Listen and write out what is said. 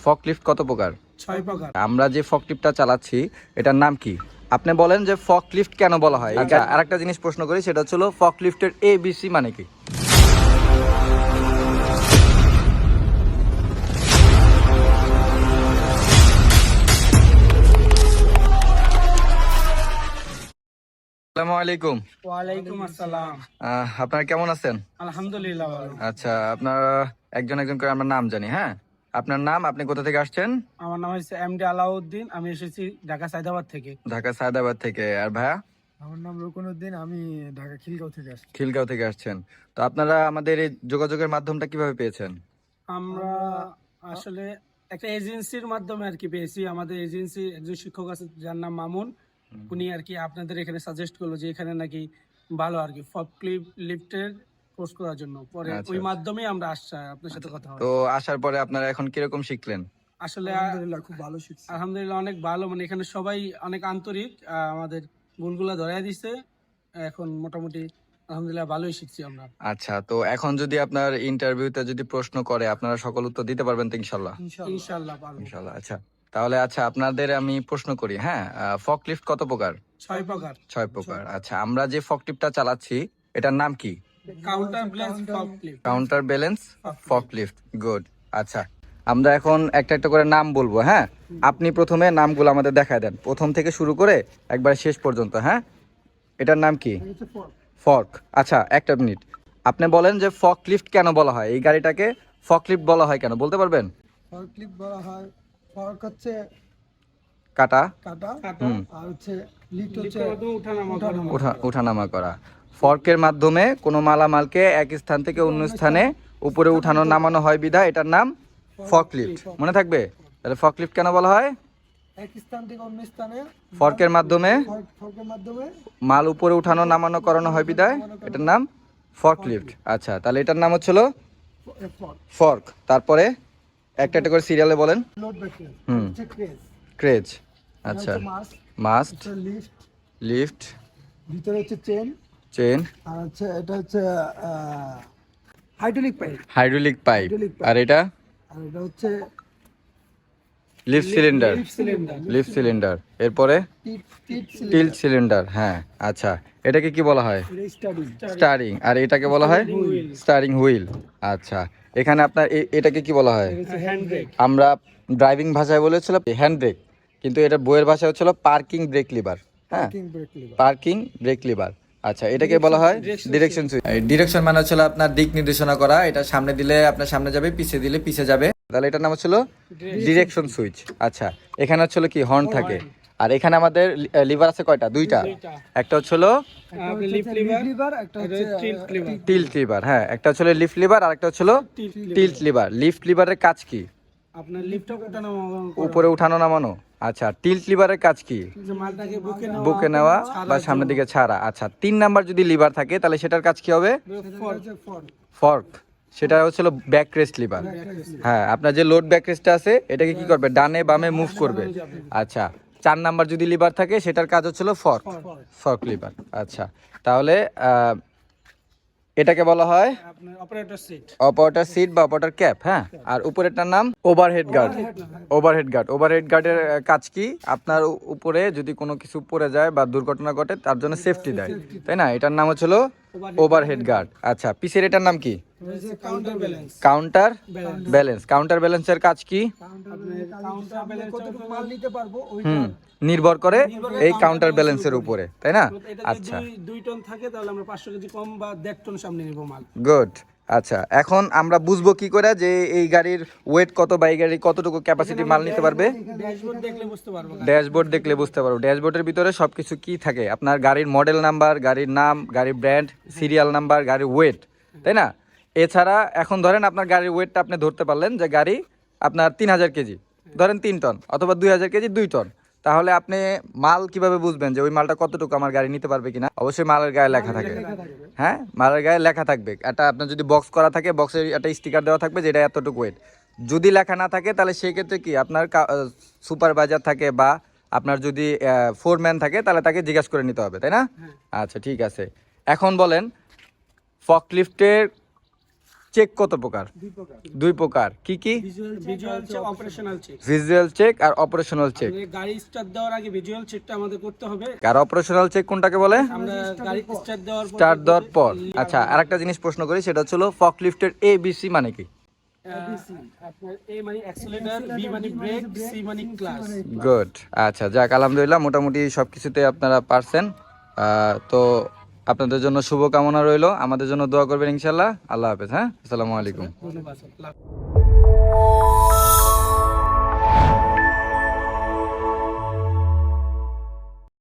ফকলিফট কত প্রকার? 6 প্রকার। আমরা যে ফকলিফটটা চালাচ্ছি এটার নাম কি? আপনি বলেন যে ফকলিফট কেন বলা হয়। আচ্ছা, আরেকটা জিনিস প্রশ্ন করি, সেটা হলো ফকলিফটের ABC মানে কি? আসসালামু আলাইকুম। ওয়ালাইকুম আসসালাম। আপনারা কেমন আছেন? আলহামদুলিল্লাহ ভালো। আচ্ছা, আপনারা একজন একজন করে আমরা নাম জানি। হ্যাঁ, আপনার নাম, আপনি কোথা থেকে আসছেন? আমার নাম হচ্ছে এমডি আলাউদ্দিন, আমি এসেছি ঢাকা সায়দাবাদ থেকে। ঢাকা সায়দাবাদ থেকে। আর ভাইয়া? আমার নাম রুকনউদ্দিন, আমি ঢাকা খিলগাঁও থেকে আসছি। খিলগাঁও থেকে আসছেন। তো আপনারা আমাদের এই যোগাযোগের মাধ্যমটা কিভাবে পেয়েছেন? আমরা আসলে একটা এজেন্সির মাধ্যমে আর কি পেয়েছি। আমাদের এজেন্সি একজন শিক্ষক আছে যার নাম মামুন, উনি আর কি আপনাদের এখানে সাজেস্ট করলো যে এখানে নাকি ভালো আর কি লিফটের কোর্স করার জন্য। পরে আচ্ছা, ওই আচ্ছা। মাধ্যমে আমরা আসছি আপনার সাথে কথা তো হয়। আসার পরে আপনারা এখন কিরকম শিখলেন? আসলে আলহামদুলিল্লাহ খুব ভালো শিখছি। আলহামদুলিল্লাহ অনেক ভালো, মানে এখানে সবাই অনেক আন্তরিক, আমাদের ভুলগুলা ধরাই দিছে। এখন মোটামুটি আলহামদুলিল্লাহ ভালোই শিখছি আমরা। আচ্ছা, তো এখন যদি আপনার ইন্টারভিউতে যদি প্রশ্ন করে আপনারা সকল উত্তর দিতে পারবেন তো ইনশাল্লাহ? ইনশাআল্লাহ পারবো। ইনশাল্লাহ। আচ্ছা, তাহলে আচ্ছা আপনাদের আমি প্রশ্ন করি। হ্যাঁ, ফকলিফট কত প্রকার? 6 প্রকার। 6 প্রকার। আচ্ছা, আমরা যে ফকলিফটটা চালাচ্ছি এটার নাম কি? Counter balance forklift. Counter balance forklift. Good. আচ্ছা, আমরা এখন একটা একটা করে নাম বলবো। হ্যাঁ, আপনি প্রথমে নামগুলো আমাদের দেখায় দেন, প্রথম থেকে শুরু করে একবার শেষ পর্যন্ত। হ্যাঁ, এটার নাম কি? ফর্ক। আচ্ছা, একটা মিনিট, আপনি বলেন যে ফকলিফট কেন বলা হয়, এই গাড়িটাকে ফকলিফট বলা হয় কেন, বলতে পারবেন? ফর্কলিফট বলা হয়, ফর্ক হচ্ছে কাটা, কাটা, হুম, আর হচ্ছে লিফট হচ্ছে ওঠানামা করা। ফর্কের মাধ্যমে কোনো মালামালকে এক স্থান থেকে অন্য স্থানে উপরে উঠানো নামানো হয় বিধায় এটার নাম ফকলিফট। মনে থাকবে? তাহলে ফকলিফট কেন বলা হয়? এক স্থান থেকে অন্য স্থানে ফর্কের মাধ্যমে ফর্কের মাধ্যমে মাল উপরে উঠানো নামানো করানো হয় বিধায় এটার নাম ফকলিফট। আচ্ছা, তাহলে এটার নাম হচ্ছিল ফর্ক। ফর্ক। তারপরে একটা একটা করে সিরিয়ালে বলেন। লোড ব্যাকেল হুম। হচ্ছে ক্রেজ, ক্রেজ। আচ্ছা, মাস্ট, মাস্ট, লিফট, লিফট, ভিতরে হচ্ছে চেন, চেন, আর হচ্ছে এটা হচ্ছে hydraulic pipe, hydraulic pipe, Hydraulic pipe। আর এটা আর এটা হচ্ছে lift cylinder, cylinder. Lift cylinder. এরপরে টিল্ট সিলিন্ডার। হ্যাঁ, আচ্ছা, এটাকে কি বলা হয়? Study, steering. আর এটাকে বলা হয় স্টারিং হুইল। আচ্ছা, এখানে আপনার এটাকে কি বলা হয়? Hand brake. আমরা ড্রাইভিং ভাষায় বলেছিল হ্যান্ড ব্রেক, কিন্তু এটা বইয়ের ভাষায় হচ্ছিল পার্কিং ব্রেক লিভার। হ্যাঁ, parking break liver. Parking break liver. আচ্ছা, এটাকে বলা হয় ডিরেকশন সুইচ। ডিরেকশন মানে হচ্ছে আপনার দিক নির্দেশনা করা, এটা সামনে দিলে আপনার সামনে যাবে, পিছিয়ে দিলে পিছিয়ে যাবে, তাহলে এটার নাম হচ্ছিল ডিরেকশন সুইচ। আচ্ছা, এখানে হচ্ছিল কি হর্ন থাকে। আর এখানে আমাদের লিভার আছে কয়টা? দুইটা। একটা হচ্ছিল লিফট লিভার, একটা হচ্ছে টিল্ট লিভার। Tilt liver. হ্যাঁ, একটা হচ্ছিল লিফট লিভার আর একটা হচ্ছিল টিল্ট লিভার। লিফট লিভারের কাজ কি? আপনার লিফটটা ওঠানো উপরে উঠানো নামানো। আচ্ছা, টিল্ট লিভারের কাজ কি? যে মালটাকে বুকে নেওয়া বা সামনের দিকে ছাড়া। আচ্ছা, 3 নাম্বার যদি লিভার থাকে তাহলে সেটার কাজ কি হবে? ফর্ক। সেটা হচ্ছিল ব্যাক রেস্ট লিভার। হ্যাঁ, আপনার যে লোড ব্যাক রেস্টটা আছে এটাকে কি করবে? ডানে বামে মুভ করবে। আচ্ছা, 4 নাম্বার যদি লিভার থাকে সেটার কাজ হচ্ছিল ফর্ক, ফর্ক লিভার। আচ্ছা, তাহলে এটাকে বলা হয় আপনার অপারেটর সিট। অপারেটর সিট বা অপারেটর ক্যাপ। হ্যাঁ, আর উপরেরটার নাম overhead guard. Overhead guard. Overhead গার্ডের কাজ কি? আপনার উপরে যদি কোনো কিছু পড়ে যায় বা দুর্ঘটনা ঘটে তার জন্য সেফটি দেয়, তাই না? এটার নাম হচ্ছিল ওভারহেড গার্ড। আচ্ছা, পিছের এটার নাম কি? Counter balance. Counter balance. Counter ব্যালেন্সের কাজ কি? কাউন্টার ব্যালেন্স কতটুকু মাল নিতে পারবো নির্ভর করে এই কাউন্টার ব্যালেন্সের উপরে, তাই না? এটা আচ্ছা, যদি 2 টন থাকে তাহলে আমরা 500 কেজি কম বা 1.5 টন সামনে নিব মাল। গুড। আচ্ছা, এখন আমরা বুঝবো কি করে যে এই গাড়ির ওয়েট কত বা এই গাড়ি কতটুকু ক্যাপাসিটি মাল নিতে পারবে? ড্যাশবোর্ড দেখলে বুঝতে পারবো। ড্যাশবোর্ড দেখলে বুঝতে পারবো। ড্যাশবোর্ডের ভিতরে সবকিছু কি থাকে? আপনার গাড়ির মডেল নাম্বার, গাড়ির নাম, গাড়ির ব্র্যান্ড, সিরিয়াল নাম্বার, গাড়ির ওয়েট, তাই না? এছাড়া এখন ধরেন আপনার গাড়ির ওয়েটটা আপনি ধরতে পারলেন যে গাড়ি আপনার 3000 কেজি, ধরেন 3 টন, অথবা 2000 কেজি 2 টন। তাহলে আপনি মাল কিভাবে বুঝবেন যে ওই মালটা কতটুকু আমার গাড়ি নিতে পারবে কিনা? অবশ্যই মালের গায়ে লেখা থাকে। হ্যাঁ, মালের গায়ে লেখা থাকবে। একটা আপনার যদি বক্স করা থাকে, বক্সের একটা স্টিকার দেওয়া থাকবে যেটা এতটুকু ওয়েট। যদি লেখা না থাকে তাহলে সেই ক্ষেত্রে কি আপনার সুপারভাইজার থাকে বা আপনার যদি ফোরম্যান থাকে তাহলে তাকে জিজ্ঞাসা করে নিতে হবে, তাই না? আচ্ছা, ঠিক আছে। এখন বলেন ফকলিফটের চেক কত প্রকার? দুই প্রকার। দুই প্রকার, কি কি? Visual check, operational check. Visual check আর অপারেশনাল চেক। গাড়ি স্টার্ট দেওয়ার আগে ভিজুয়াল চেকটা আমাদের করতে হবে। আর অপারেশনাল চেক কোনটাকে বলে? আমরা গাড়ি স্টার্ট দেওয়ার পর। আচ্ছা, আরেকটা জিনিস প্রশ্ন করি, সেটা হলো ফকলিফটের ABC মানে কি? আপনার এ মানে অ্যাক্সিলারেটর, বি মানে ব্রেক, সি মানে ক্লাচ। গুড। আচ্ছা, যাক, আলহামদুলিল্লাহ, মোটামুটি সব কিছুতে আপনারা পারছেন। তো আপনাদের জন্য শুভকামনা রইলো, আমাদের জন্য দোয়া করবেন ইনশাল্লাহ। আল্লাহ হাফেজ। হ্যাঁ, আসসালামু আলাইকুম। ধন্যবাদ।